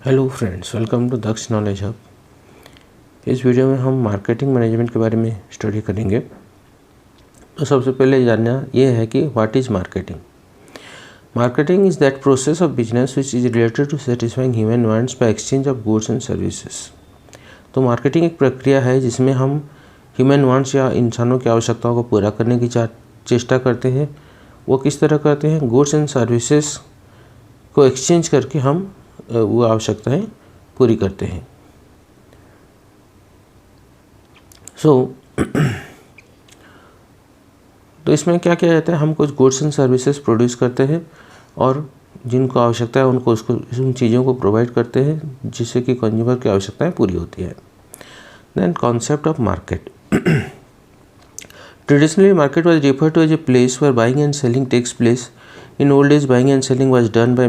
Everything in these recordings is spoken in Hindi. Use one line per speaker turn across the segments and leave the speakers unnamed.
Hello friends, welcome to Daksh knowledge hub. इस वीडियो में हम मार्केटिंग मैनेजमेंट के बारे में स्टडी करेंगे। तो सबसे पहले जानना ये है कि what is marketing. Marketing is that process of business which is related to satisfying human wants by exchange of goods and services. तो मार्केटिंग एक प्रक्रिया है जिसमें हम ह्यूमन वांट्स या इंसानों की आवश्यकताओं को पूरा करने की चेष्टा करते हैं। वो किस तरह करते हैं? गुड्स एंड सर्विसेज को एक्सचेंज करके हम वो आवश्यकताएं पूरी करते हैं। तो इसमें क्या किया जाता है? हम कुछ गुड्स एंड सर्विसेज प्रोड्यूस करते हैं और जिनको आवश्यकता है उनको उन चीज़ों को प्रोवाइड करते हैं जिससे कि कंज्यूमर की आवश्यकताएं पूरी होती है। Then concept of market. Traditionally market was referred to as a place where buying and selling takes place. In old days, buying and selling was done by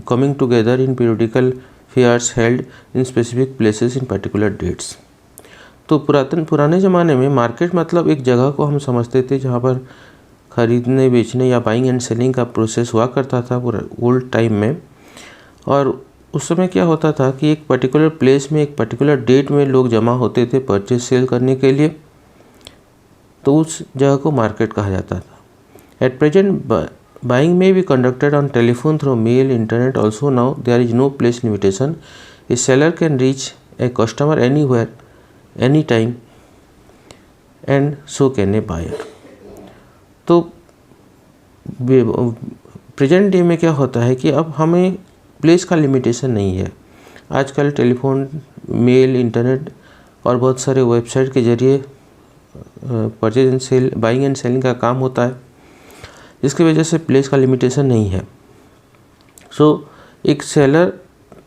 coming together in periodical fairs held in specific places in particular dates. तो पुराने ज़माने में मार्केट मतलब एक जगह को हम समझते थे जहाँ पर ख़रीदने बेचने या बाइंग एंड सेलिंग का प्रोसेस हुआ करता था ओल्ड टाइम में। और उस समय क्या होता था कि एक पर्टिकुलर प्लेस में एक पर्टिकुलर डेट में लोग जमा होते थे परचेज सेल करने के लिए। तो उस जगह को मार्केट कहा जाता था। At present buying may be conducted on telephone, through mail, internet. Also now there is no place limitation. A seller can reach a customer anywhere, anytime, and so can a buyer. तो प्रेजेंट डे में क्या होता है कि अब हमें प्लेस का लिमिटेशन नहीं है। आजकल टेलीफोन, मेल, इंटरनेट और बहुत सारे वेबसाइट के ज़रिए purchase and sale, buying and selling का काम होता है, जिसकी वजह से प्लेस का लिमिटेशन नहीं है। एक सेलर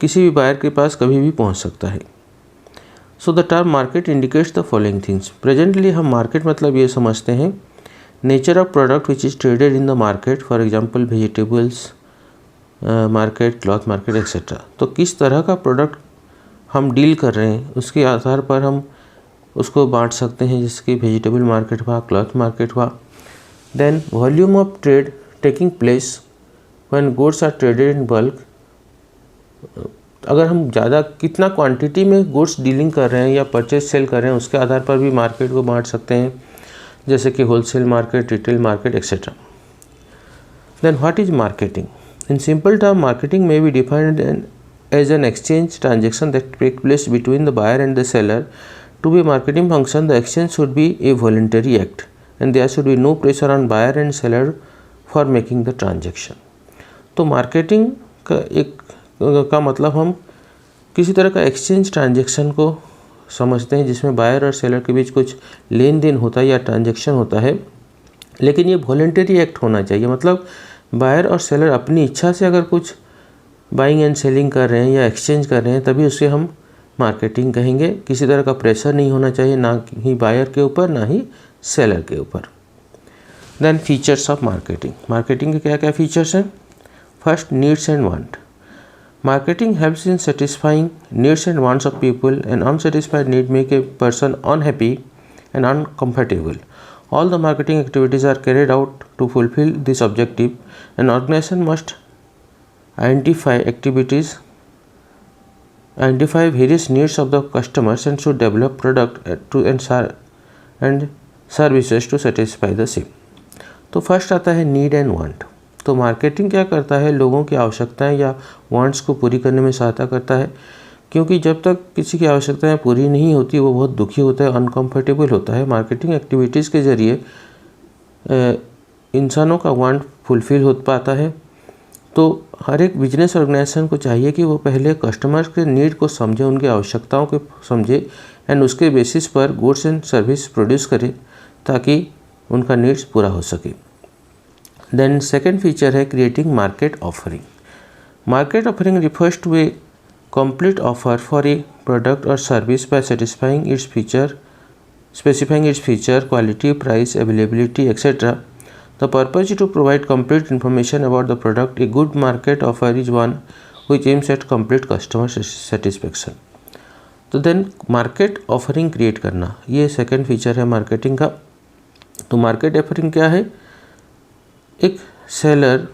किसी भी बायर के पास कभी भी पहुंच सकता है। The term market indicates the following things. Presently हम मार्केट मतलब ये समझते हैं nature of product which is traded in the market, for example vegetables market, cloth market etcetera. तो किस तरह का प्रोडक्ट हम डील कर रहे हैं उसके आधार पर हम उसको बांट सकते हैं, जैसे कि वेजिटेबल मार्केट हुआ, क्लॉथ मार्केट हुआ। Then volume of trade taking place when goods are traded in bulk. अगर हम ज़्यादा कितना क्वांटिटी में गुड्स डीलिंग कर रहे हैं या परचेज सेल कर रहे हैं उसके आधार पर भी मार्केट को बांट सकते हैं, जैसे कि wholesale market, retail market etcetera. Then what is marketing? In simple term, marketing may be defined as an exchange transaction that take place between the buyer and the seller. To be marketing function, the exchange should be a voluntary act and there should be no pressure on buyer and seller for making the transaction. तो मार्केटिंग का मतलब हम किसी तरह का एक्सचेंज ट्रांजेक्शन को समझते हैं जिसमें बायर और सेलर के बीच कुछ लेन देन होता है या ट्रांजेक्शन होता है, लेकिन ये वॉलंटरी एक्ट होना चाहिए। मतलब बायर और सेलर अपनी इच्छा से अगर कुछ बाइंग एंड सेलिंग कर रहे हैं या एक्सचेंज कर रहे हैं तभी उसे हम मार्केटिंग कहेंगे। किसी तरह का प्रेशर नहीं होना चाहिए, ना ही बायर के ऊपर ना ही सेलर के ऊपर। Then features of marketing. Marketing के क्या क्या फीचर्स हैं? First, needs and want. Marketing helps in satisfying needs and wants of people. An unsatisfied need make a person unhappy and uncomfortable. All the marketing activities are carried out to fulfil this objective. An organisation must identify various needs of the customers and should develop product and services to satisfy the same. तो फर्स्ट आता है नीड एंड वांट. तो मार्केटिंग क्या करता है? लोगों की आवश्यकताएं या वांट्स को पूरी करने में सहायता करता है, क्योंकि जब तक किसी की आवश्यकताएं पूरी नहीं होती वो बहुत दुखी होता है, अनकंफर्टेबल होता है। मार्केटिंग एक्टिविटीज़ के ज़रिए इंसानों का वांट फुलफिल हो पाता है। तो हर एक बिजनेस ऑर्गेनाइजेशन को चाहिए कि वो पहले कस्टमर्स के नीड को समझे, उनकी आवश्यकताओं को समझे एंड उसके बेसिस पर गुड्स एंड सर्विस प्रोड्यूस करे ताकि उनका नीड्स पूरा हो सके। देन सेकेंड फीचर है creating market offering. Market offering refers to a complete offer for a product और service by specifying its feature, quality, price, availability etcetera. The purpose is to provide complete information about the product. A good market offer is one which aims at complete customer satisfaction. तो देन मार्केट ऑफरिंग क्रिएट करना, ये सेकेंड फीचर है मार्केटिंग का. तो मार्केट ऑफरिंग क्या है? एक सेलर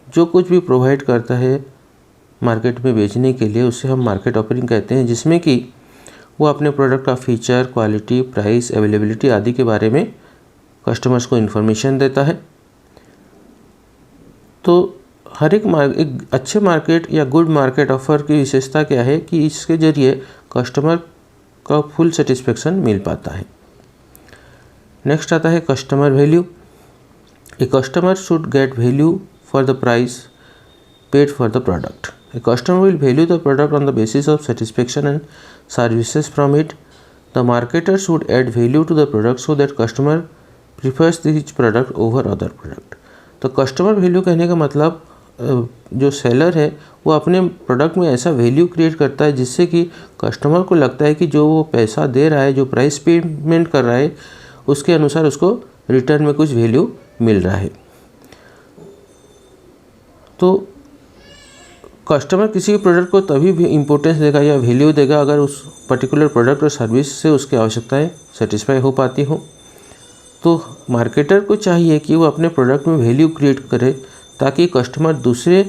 जो कुछ भी प्रोवाइड करता है मार्केट में बेचने के लिए, उसे हम मार्केट ऑफरिंग कहते हैं, जिसमें कि वो अपने प्रोडक्ट का फीचर, क्वालिटी, प्राइस, अवेलेबिलिटी आदि के बारे में कस्टमर्स को इन्फॉर्मेशन देता है। तो हर एक अच्छे मार्केट या गुड मार्केट ऑफर की विशेषता क्या है कि इसके ज़रिए कस्टमर का फुल सेटिस्फेक्शन मिल पाता है। नेक्स्ट आता है customer value. A customer should get value for the price paid for the product. A customer will value the product on the basis of satisfaction and services from it. The marketer should add value to the product so that customer prefers this product over other product. तो कस्टमर वैल्यू कहने का मतलब जो सेलर है वो अपने प्रोडक्ट में ऐसा वैल्यू क्रिएट करता है जिससे कि कस्टमर को लगता है कि जो वो पैसा दे रहा है, जो प्राइस पेमेंट कर रहा है, उसके अनुसार उसको रिटर्न में कुछ वैल्यू मिल रहा है। तो कस्टमर किसी प्रोडक्ट को तभी भी इम्पोर्टेंस देगा या वैल्यू देगा अगर उस पर्टिकुलर प्रोडक्ट और सर्विस से उसकी आवश्यकताएं सेटिस्फाई हो पाती हो। तो मार्केटर को चाहिए कि वो अपने प्रोडक्ट में वैल्यू क्रिएट करे ताकि कस्टमर दूसरे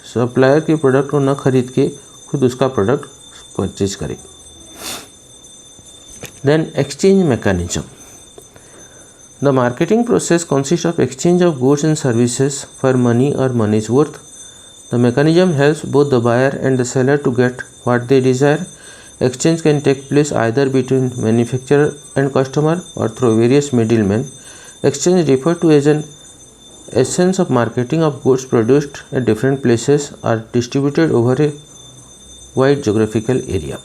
सप्लायर के प्रोडक्ट को न खरीद के खुद उसका प्रोडक्ट परचेज करे। Then exchange mechanism. The marketing process consist of exchange of goods and services for money और money's worth. The mechanism helps both the buyer and the seller to get what they desire. Exchange can take place either between manufacturer and customer or through various middlemen. Exchange referred to as an essence of marketing of goods produced at different places are distributed over a wide geographical area.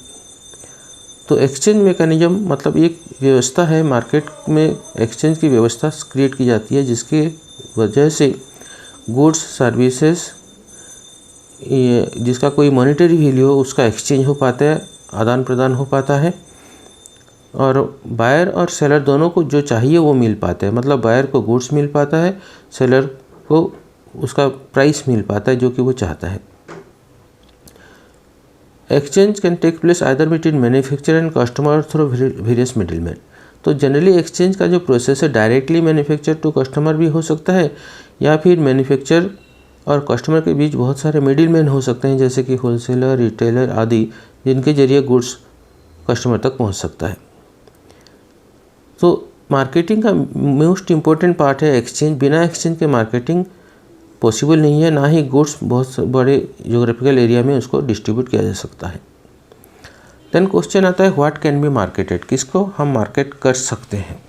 तो एक्सचेंज मैकेनिज्म मतलब एक व्यवस्था है, मार्केट में एक्सचेंज की व्यवस्था क्रिएट की जाती है जिसके वजह से गुड्स, सर्विसेज जिसका कोई मॉनेटरी वैल्यू हो उसका एक्सचेंज हो पाता है, आदान प्रदान हो पाता है, और बायर और सेलर दोनों को जो चाहिए वो मिल पाता है। मतलब बायर को गुड्स मिल पाता है, सेलर को उसका प्राइस मिल पाता है जो कि वो चाहता है। Exchange can take place either between manufacturer and customer through various middleman. तो जनरली एक्सचेंज का जो प्रोसेस है डायरेक्टली मैन्युफैक्चर टू कस्टमर भी हो सकता है या फिर मैन्युफैक्चर और कस्टमर के बीच बहुत सारे मिडिलमैन हो सकते हैं जैसे कि होलसेलर, रिटेलर आदि, जिनके जरिए गुड्स कस्टमर तक पहुंच सकता है। तो मार्केटिंग का मोस्ट इम्पोर्टेंट पार्ट है एक्सचेंज। बिना एक्सचेंज के मार्केटिंग पॉसिबल नहीं है, ना ही गुड्स बहुत बड़े ज्योग्राफिकल एरिया में उसको डिस्ट्रीब्यूट किया जा सकता है। देन क्वेश्चन आता है व्हाट कैन बी मार्केटेड, किसको हम मार्केट कर सकते हैं।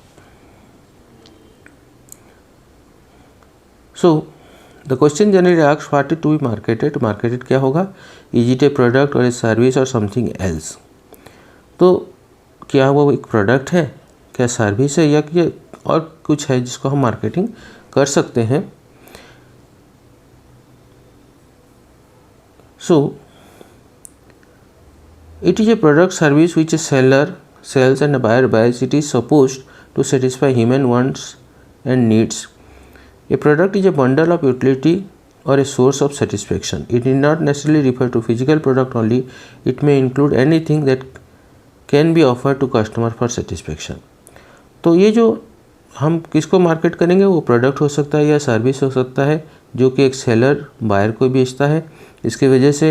So the question generally asks what is to be marketed. Marketed क्या होगा? इज इट ए प्रोडक्ट और ए सर्विस और समथिंग एल्स। तो क्या वो एक प्रोडक्ट है, क्या सर्विस है, या क्या और कुछ है जिसको हम मार्केटिंग कर सकते हैं। So it is a product service which A seller sells and a buyer buys. It is supposed to satisfy human wants and needs. A product is a bundle of utility or a source of satisfaction. It need not necessarily refer to physical product only. It may include anything that can be offered to customer for satisfaction. तो ये जो हम किसको मार्केट करेंगे वो प्रोडक्ट हो सकता है या सर्विस हो सकता है जो कि एक सेलर बायर को बेचता है। इसकी वजह से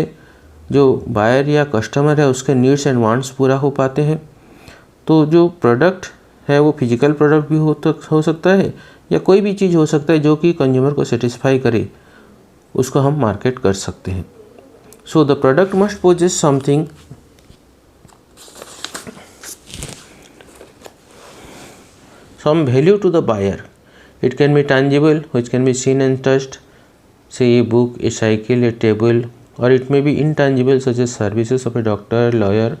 जो बायर या कस्टमर है उसके नीड्स एंड वांट्स पूरा हो पाते हैं। तो जो प्रोडक्ट है वो फिजिकल प्रोडक्ट भी हो सकता है या कोई भी चीज़ हो सकता है जो कि कंज्यूमर को सेटिस्फाई करे, उसको हम मार्केट कर सकते हैं। So the product must possess something some value to the buyer. It can be tangible, which can be seen and touched, say a book, a cycle, a table, or it may be intangible such as services of a doctor, lawyer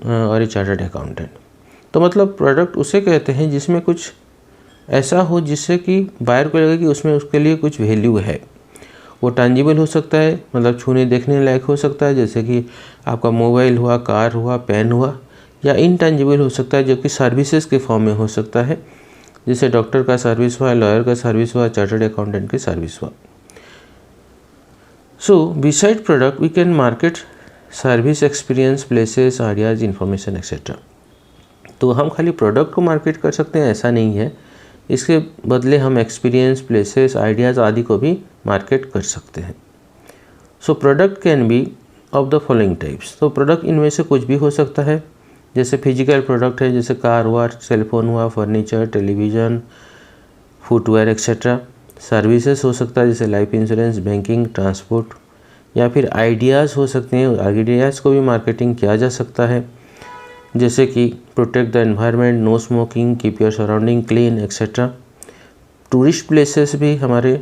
और a chartered accountant. तो मतलब प्रोडक्ट उसे कहते हैं जिसमें कुछ ऐसा हो जिससे कि बायर को लगे कि उसमें उसके लिए कुछ वैल्यू है। वो टैंजिबल हो सकता है, मतलब छूने देखने लायक हो सकता है, जैसे कि आपका मोबाइल हुआ, कार हुआ, पेन हुआ, या इनटेंजिबल हो सकता है जो कि सर्विसेज के फॉर्म में हो सकता है, जैसे डॉक्टर का सर्विस हुआ, लॉयर का सर्विस हुआ, चार्टर्ड अकाउंटेंट की सर्विस हुआ। So beside product we can market service, experience, places, ideas, information etcetera. तो हम खाली प्रोडक्ट को मार्केट कर सकते हैं ऐसा नहीं है, इसके बदले हम एक्सपीरियंस, प्लेसेस, आइडियाज़ आदि को भी मार्केट कर सकते हैं। So product can be of the following types. तो प्रोडक्ट इनमें से कुछ भी हो सकता है, जैसे फिजिकल प्रोडक्ट है, जैसे कार हुआ, सेलफोन हुआ, furniture, television, footwear etcetera. Services हो सकता है, जैसे लाइफ इंश्योरेंस, बैंकिंग, ट्रांसपोर्ट, या फिर आइडियाज़ हो सकते हैं। आइडियाज़ को भी मार्केटिंग किया जा सकता है, जैसे कि protect the environment, no smoking, keep your surrounding clean etcetera. Tourist places भी हमारे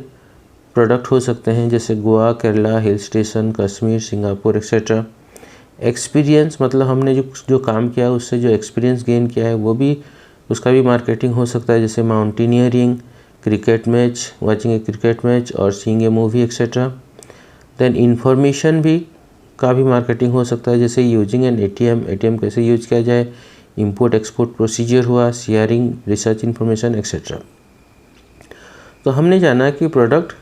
प्रोडक्ट हो सकते हैं, जैसे Goa, Kerala, hill station, Kashmir, Singapore etcetera. Experience मतलब हमने जो काम किया है उससे जो एक्सपीरियंस गेन किया है वो भी, उसका भी मार्केटिंग हो सकता है, जैसे माउंटेनियरिंग, क्रिकेट मैच, वॉचिंग ए क्रिकेट मैच और seeing a movie etcetera. Then information भी का भी मार्केटिंग हो सकता है, जैसे यूजिंग एन एटीएम कैसे यूज किया जाए, इंपोर्ट एक्सपोर्ट प्रोसीजर हुआ, शेयरिंग रिसर्च इन्फॉर्मेशन एक्सेट्रा। तो हमने जाना कि प्रोडक्ट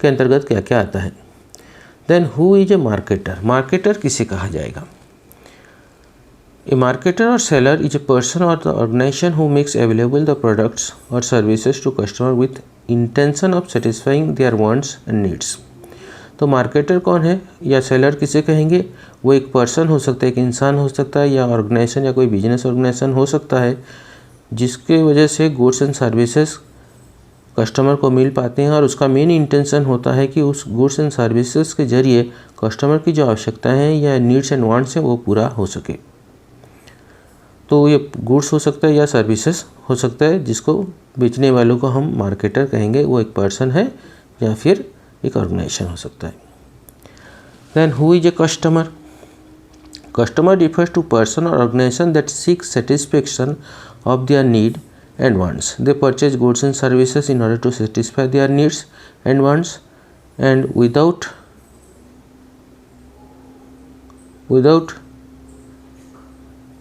के अंतर्गत क्या क्या आता है। Then who is a marketer. Marketer किसे कहा जाएगा? ए मार्केटर और सेलर इज ए पर्सन और the organisation who makes available the products और services to customer with intention of satisfying their wants and needs. तो मार्केटर कौन है या सेलर किसे कहेंगे? वो एक पर्सन हो सकता है, एक इंसान हो सकता है, या ऑर्गेनाइजेशन या कोई बिजनेस ऑर्गेनाइजेशन हो सकता है, जिसके वजह से गुड्स एंड सर्विसेज कस्टमर को मिल पाते हैं और उसका मेन इंटेंशन होता है कि उस गुड्स एंड सर्विसेज के जरिए कस्टमर की जो आवश्यकताएं हैं या नीड्स एंड वांट्स हैं वो पूरा हो सके। तो ये गुड्स हो सकता है या सर्विसेज हो सकता है, जिसको बेचने वालों को हम मार्केटर कहेंगे। वो एक पर्सन है या फिर एक ऑर्गेनाइजेशन हो सकता है। Then who is a customer. Customer refers to person or organization that seeks satisfaction of their need and wants. They purchase goods and services in order to satisfy their needs and wants, and without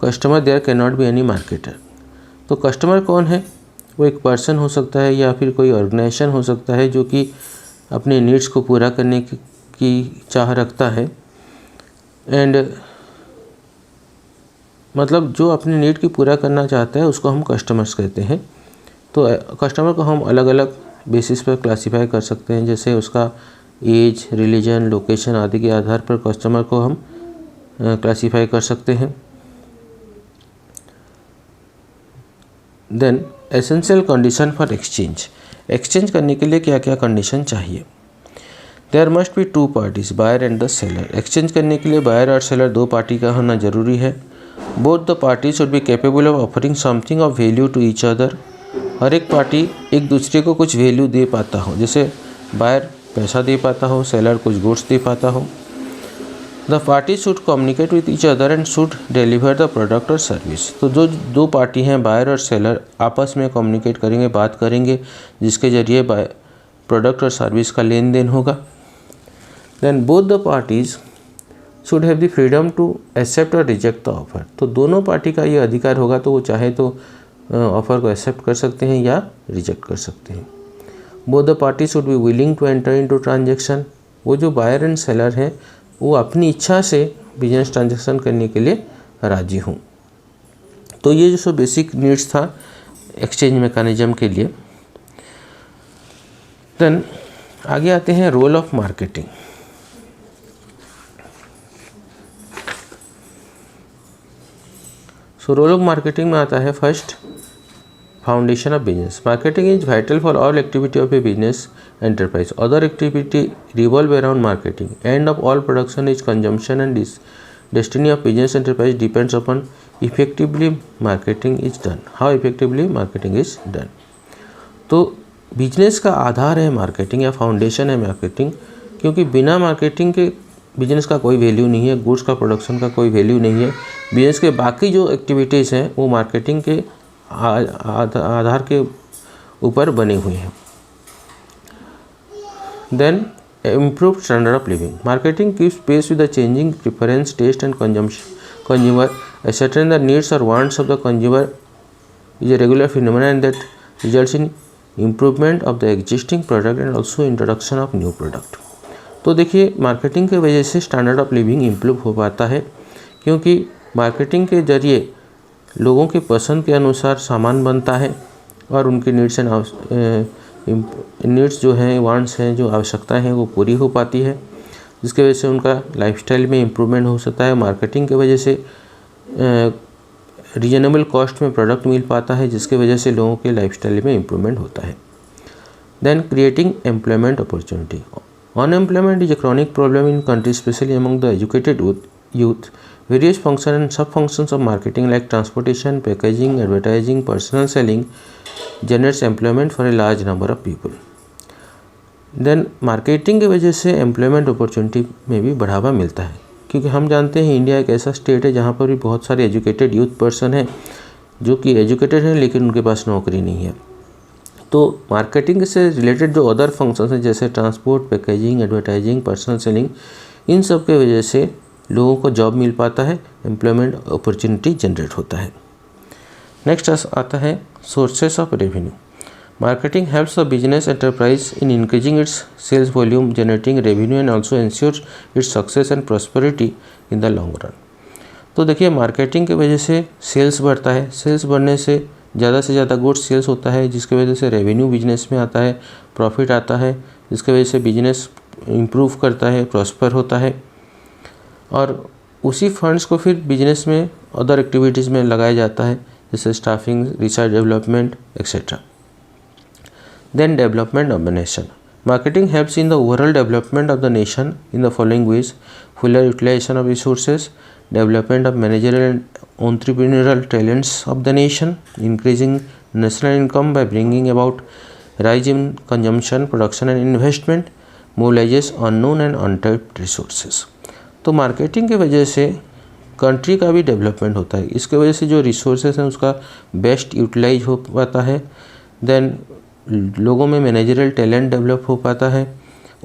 customer there cannot be any marketer. तो कस्टमर कौन है? वो एक पर्सन हो सकता है या फिर कोई ऑर्गेनाइजेशन हो सकता है जो कि अपने नीड्स को पूरा करने की चाह रखता है, एंड मतलब जो अपने नीड की पूरा करना चाहता है उसको हम कस्टमर्स कहते हैं। तो कस्टमर को हम अलग अलग बेसिस पर क्लासीफाई कर सकते हैं, जैसे उसका एज, रिलीजन, लोकेशन आदि के आधार पर कस्टमर को हम क्लासीफाई कर सकते हैं। Then essential condition for exchange. Exchange करने के लिए क्या क्या कंडीशन चाहिए? There must be two parties, buyer and the seller. Exchange करने के लिए बायर और सेलर दो पार्टी का होना जरूरी है। Both the party should be capable of offering something of value to each other. हर एक पार्टी एक दूसरे को कुछ वैल्यू दे पाता हो, जैसे बायर पैसा दे पाता हो, सेलर कुछ गुड्स दे पाता हो। The party should communicate with each other and should deliver the product और सर्विस। तो जो दो पार्टी हैं बायर और सेलर आपस में कम्युनिकेट करेंगे, बात करेंगे, जिसके जरिए प्रोडक्ट और सर्विस का लेन देन होगा। Then both the parties should have the freedom to accept और रिजेक्ट द ऑफर। तो दोनों पार्टी का ये अधिकार होगा, तो वो चाहे तो ऑफ़र को एक्सेप्ट कर सकते हैं या रिजेक्ट कर सकते हैं। Both the party should be willing to enter into transaction. वो जो बायर एंड सेलर हैं वो अपनी इच्छा से बिजनेस ट्रांजैक्शन करने के लिए राजी हों। तो ये जो बेसिक नीड्स था एक्सचेंज मैकेनिज्म के लिए। देन आगे आते हैं role of marketing. So role of marketing में आता है first, foundation of business. Marketing is vital for all activity of a business enterprise. Other activity revolve around marketing. End of all production is consumption and destiny of business enterprise depends upon effectively marketing is done. How effectively marketing is done. तो बिजनेस का आधार है मार्केटिंग या फाउंडेशन है मार्केटिंग, क्योंकि बिना मार्केटिंग के बिजनेस का कोई वैल्यू नहीं है, गुड्स का प्रोडक्शन का कोई वैल्यू नहीं है। बिजनेस के बाकी जो एक्टिविटीज़ हैं वो मार्केटिंग के आधार के ऊपर बनी हुई हैं। Then improve standard of living. Marketing keeps pace with the changing preference, taste and consumer ascertain the needs or wants of the consumer is a regular phenomenon that results in improvement of the existing product and also introduction of new product। तो देखिए मार्केटिंग के वजह से स्टैंडर्ड ऑफ लिविंग इम्प्रूव हो पाता है, क्योंकि मार्केटिंग के जरिए लोगों के पसंद के अनुसार सामान बनता है और उनकी नीड्स जो हैं, वांट्स हैं, जो आवश्यकताएं हैं वो पूरी हो पाती है। जिसकी वजह से उनका लाइफस्टाइल में इम्प्रूवमेंट हो सकता है। मार्केटिंग की वजह से रीजनेबल कॉस्ट में प्रोडक्ट मिल पाता है, जिसकी वजह से लोगों के लाइफस्टाइल में इम्प्रूवमेंट होता है। Then creating employment opportunity. Unemployment is a chronic problem in country, specially among the educated youth. Various functions and sub-functions of marketing like transportation, packaging, advertising, personal selling generates employment for a large number of people. Then marketing की वजह से एम्प्लॉयमेंट अपॉर्चुनिटी में भी बढ़ावा मिलता है, क्योंकि हम जानते हैं इंडिया एक ऐसा स्टेट है जहाँ पर भी बहुत सारे एजुकेटेड यूथ पर्सन हैं जो कि एजुकेटेड हैं लेकिन उनके पास नौकरी नहीं है। तो मार्केटिंग से रिलेटेड जो अदर फंक्शंस हैं जैसे transport, packaging, advertising, personal selling, इन सब के वजह से लोगों को जॉब मिल पाता है, एम्प्लॉयमेंट अपॉर्चुनिटी जनरेट होता है। नेक्स्ट आता है sources of revenue. Marketing helps the business enterprise in increasing its sales volume, generating revenue and also ensures its success and prosperity in the long run. तो देखिए मार्केटिंग की वजह से सेल्स बढ़ता है, सेल्स बढ़ने से ज़्यादा गुड्स सेल्स होता है, जिसकी वजह से रेवेन्यू बिजनेस में आता है, प्रॉफिट आता है, जिसकी वजह से बिजनेस इम्प्रूव करता है, प्रॉस्पर होता है, और उसी फंड्स को फिर बिजनेस में अदर एक्टिविटीज़ में लगाया जाता है, जैसे staffing, research development etcetera. Then development of the nation. Marketing helps in the overall development of the nation in the following ways: fuller utilisation of resources, development of managerial and entrepreneurial talents of the nation, increasing national income by bringing about rise in consumption, production and investment, mobilises unknown and untapped resources. तो मार्केटिंग की वजह से कंट्री का भी डेवलपमेंट होता है, इसके वजह से जो रिसोर्सेज हैं उसका बेस्ट यूटिलाइज हो पाता है। देन लोगों में मैनेजरियल टैलेंट डेवलप हो पाता है।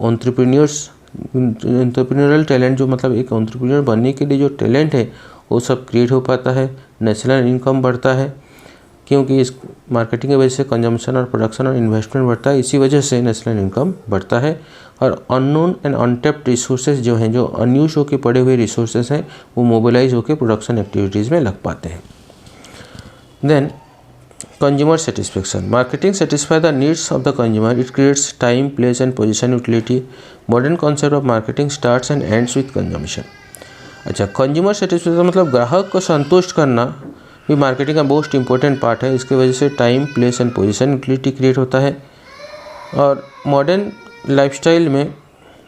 एंटरप्रेन्योरियल टैलेंट, जो मतलब एक एंटरप्रेन्योर बनने के लिए जो टैलेंट है वो सब क्रिएट हो पाता है। नेशनल इनकम बढ़ता है, क्योंकि इस मार्केटिंग की वजह से कंजम्पशन और प्रोडक्शन और इन्वेस्टमेंट बढ़ता है, इसी वजह से नेशनल इनकम बढ़ता है। और अननोन एंड अनटैप्ड रिसोर्सेज जो हैं, जो अनयूज होकर पड़े हुए रिसोर्सेज हैं, वो मोबिलाइज होकर प्रोडक्शन एक्टिविटीज़ में लग पाते हैं। Then consumer satisfaction. Marketing satisfy the needs of the consumer, it creates time, place and position utility. Modern concept of marketing starts and ends with consumption. अच्छा, कंज्यूमर सेटिस्फेक्शन मतलब ग्राहक को संतुष्ट करना भी मार्केटिंग का मोस्ट इंपॉर्टेंट पार्ट है। इसकी वजह से time, place and position utility create होता है। और मॉडर्न लाइफस्टाइल में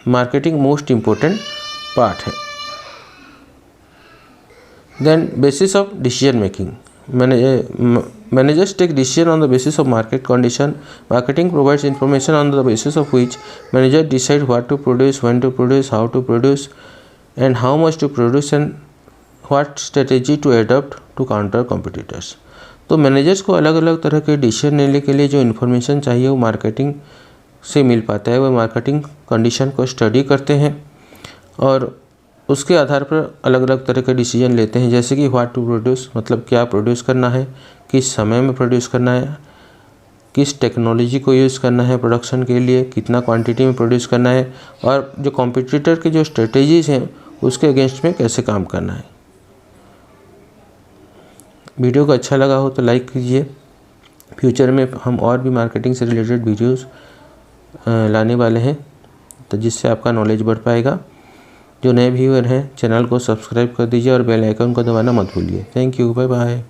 मार्केटिंग मोस्ट इंपॉर्टेंट पार्ट है। Then basis of decision making. Managers take decision on the basis of market condition. Marketing provides information on the basis of which managers decide what to produce, when to produce, how to produce, and how much to produce, and what strategy to adopt to counter competitors. तो मैनेजर्स को अलग अलग तरह के डिसीजन लेने के लिए जो इन्फॉर्मेशन चाहिए वो मार्केटिंग से मिल पाता है। वो मार्केटिंग कंडीशन को स्टडी करते हैं और उसके आधार पर अलग अलग तरह के डिसीजन लेते हैं, जैसे कि व्हाट टू प्रोड्यूस, मतलब क्या प्रोड्यूस करना है, किस समय में प्रोड्यूस करना है, किस टेक्नोलॉजी को यूज़ करना है प्रोडक्शन के लिए, कितना क्वांटिटी में प्रोड्यूस करना है, और जो कॉम्पिटिटर के जो स्ट्रेटेजीज़ हैं उसके अगेंस्ट में कैसे काम करना है। वीडियो को अच्छा लगा हो तो लाइक कीजिए। फ्यूचर में हम और भी मार्केटिंग से रिलेटेड वीडियोस लाने वाले हैं, तो जिससे आपका नॉलेज बढ़ पाएगा। जो नए व्यूअर हैं चैनल को सब्सक्राइब कर दीजिए और बेल आइकन को दबाना मत भूलिए। Thank you, bye bye.